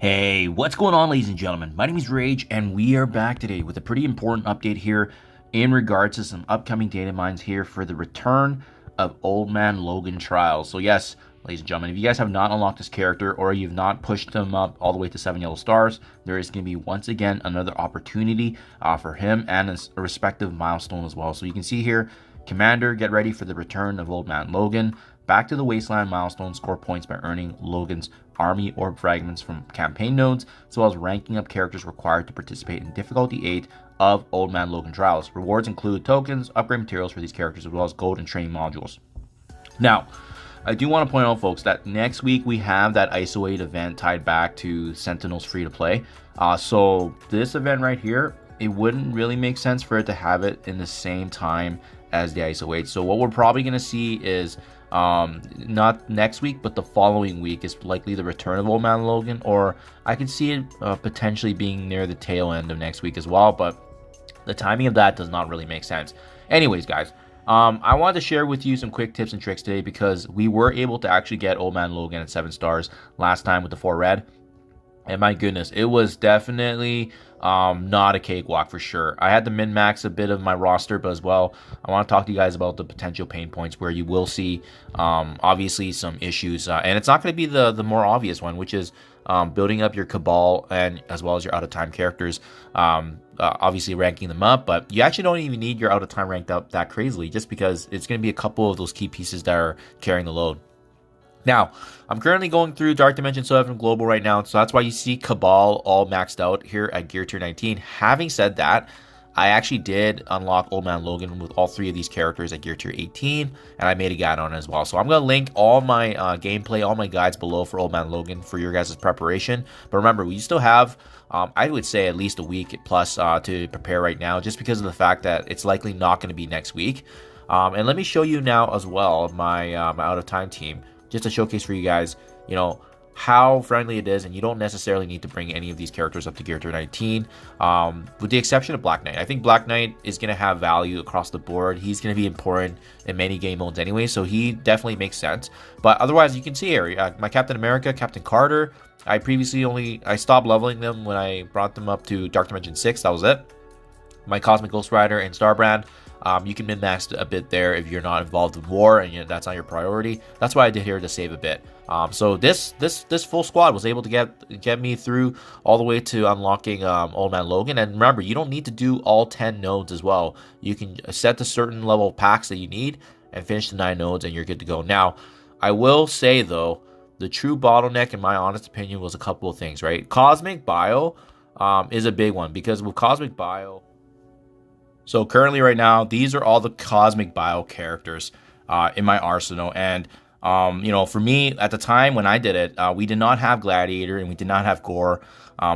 Hey, what's going on, ladies and gentlemen? My name is Rayge, and we are back today with a pretty important update here in regards to some upcoming data mines here for the return of Old Man Logan trials. So yes, ladies and gentlemen, if you guys have not unlocked this character or you've not pushed them up all the way to 7 yellow stars, there is going to be once again another opportunity for him and a respective milestone as well. So you can see here, Commander, get ready for the return of Old Man Logan. Back to the Wasteland milestone, score points by earning Logan's army orb fragments from campaign nodes, as well as ranking up characters required to participate in difficulty 8 of Old Man Logan trials. Rewards include tokens, upgrade materials for these characters, as well as gold and training modules. Now, I do want to point out, folks, that next week we have that ISO 8 event tied back to Sentinel's free-to-play. So this event right here, it wouldn't really make sense for it to have it in the same time as the ISO 8. So what we're probably going to see is not next week, but the following week is likely the return of Old Man Logan, or I could see it potentially being near the tail end of next week as well, but the timing of that does not really make sense. Anyways, guys, I wanted to share with you some quick tips and tricks today because we were able to actually get Old Man Logan at 7 stars last time with the 4 red. And my goodness, it was definitely not a cakewalk for sure. I had to min-max a bit of my roster, but as well, I want to talk to you guys about the potential pain points where you will see, obviously, some issues. And it's not going to be the more obvious one, which is building up your Cabal and as well as your out-of-time characters, obviously ranking them up. But you actually don't even need your out-of-time ranked up that crazily, just because it's going to be a couple of those key pieces that are carrying the load. Now, I'm currently going through Dark Dimension 7 Global right now, so that's why you see Cabal all maxed out here at Gear Tier 19. Having said that, I actually did unlock Old Man Logan with all 3 of these characters at Gear Tier 18, and I made a guide on it as well. So I'm going to link all my gameplay, all my guides below for Old Man Logan for your guys' preparation. But remember, we still have, I would say, at least a week plus to prepare right now, just because of the fact that it's likely not going to be next week. And let me show you now as well my out-of-time team, just to showcase for you guys, you know, how friendly it is, and you don't necessarily need to bring any of these characters up to Gear Tier 19, with the exception of Black Knight. I think Black Knight is going to have value across the board. He's going to be important in many game modes anyway, so he definitely makes sense. But otherwise, you can see here, my Captain America, Captain Carter, I stopped leveling them when I brought them up to Dark Dimension 6, that was it. My Cosmic Ghost Rider and Starbrand, you can min-max a bit there if you're not involved in war and that's not your priority. That's why I did here to save a bit. So this full squad was able to get me through all the way to unlocking Old Man Logan. And remember, you don't need to do all 10 nodes as well. You can set the certain level of packs that you need and finish the 9 nodes, and you're good to go. Now, I will say though, the true bottleneck, in my honest opinion, was a couple of things, right? Cosmic Bio is a big one, because with Cosmic Bio, so currently right now, these are all the Cosmic Bio characters in my arsenal. And, you know, for me, at the time when I did it, we did not have Gladiator and we did not have Gore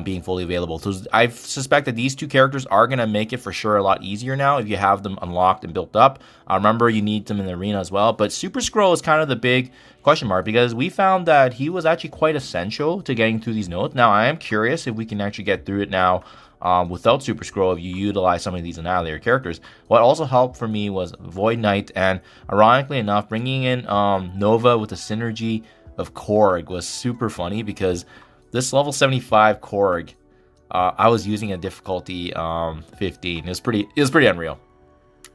being fully available. So I suspect that these 2 characters are going to make it for sure a lot easier now if you have them unlocked and built up. Remember, you need them in the arena as well. But Super Skrull is kind of the big question mark, because we found that he was actually quite essential to getting through these nodes. Now, I am curious if we can actually get through it now without Super Skrull if you utilize some of these Annihilator characters. What also helped for me was Void Knight, and ironically enough, bringing in Nova with the synergy of Korg was super funny, because this level 75 Korg, I was using a difficulty 15. It was pretty unreal.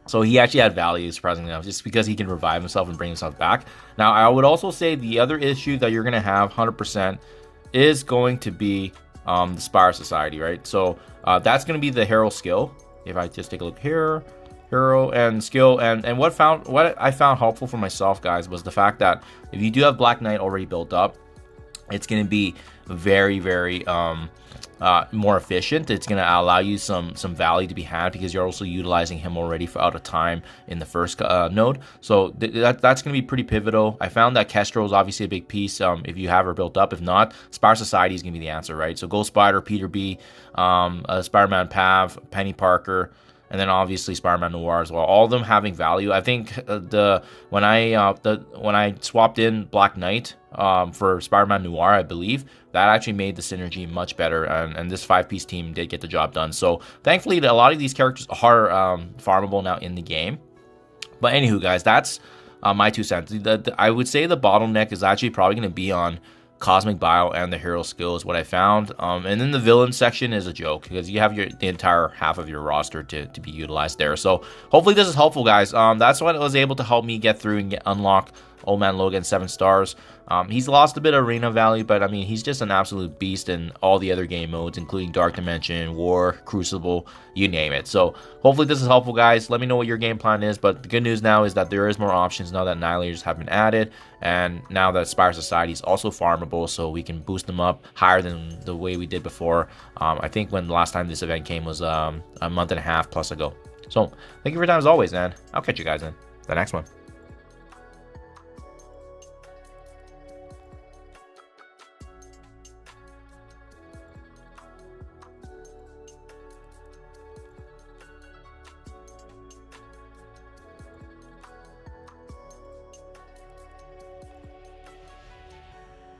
So he actually had value, surprisingly enough, just because he can revive himself and bring himself back. Now, I would also say the other issue that you're going to have 100% is going to be the Spire Society, right? So that's going to be the hero skill. If I just take a look here, hero and skill, and what I found helpful for myself, guys, was the fact that if you do have Black Knight already built up, it's going to be very, very more efficient. It's going to allow you some value to be had, because you're also utilizing him already for out of time in the first node. So that's going to be pretty pivotal. I found that Kestrel is obviously a big piece if you have her built up. If not, Spire Society is going to be the answer, right? So Ghost Spider, Peter B, Spider-Man Pav, Penny Parker, and then obviously Spider-Man Noir as well. All of them having value. I think when I swapped in Black Knight for Spider-Man Noir, I believe that actually made the synergy much better, and this 5-piece team did get the job done. So thankfully, a lot of these characters are farmable now in the game. But anywho, guys, that's my 2 cents. I would say the bottleneck is actually probably going to be on Cosmic Bio and the hero skill is what I found. And then the villain section is a joke because you have the entire half of your roster to be utilized there. So hopefully this is helpful, guys. That's what was able to help me get through and unlock Old Man Logan 7 stars. He's lost a bit of arena value, but I mean, he's just an absolute beast in all the other game modes, including Dark Dimension, War, Crucible, you name it. So hopefully this is helpful, guys. Let me know what your game plan is, but the good news now is that there is more options now that Annihilators have been added, and now that Spire Society is also farmable, so we can boost them up higher than the way we did before. I think when the last time this event came was a month and a half plus ago. So thank you for your time as always, and I'll catch you guys in the next one.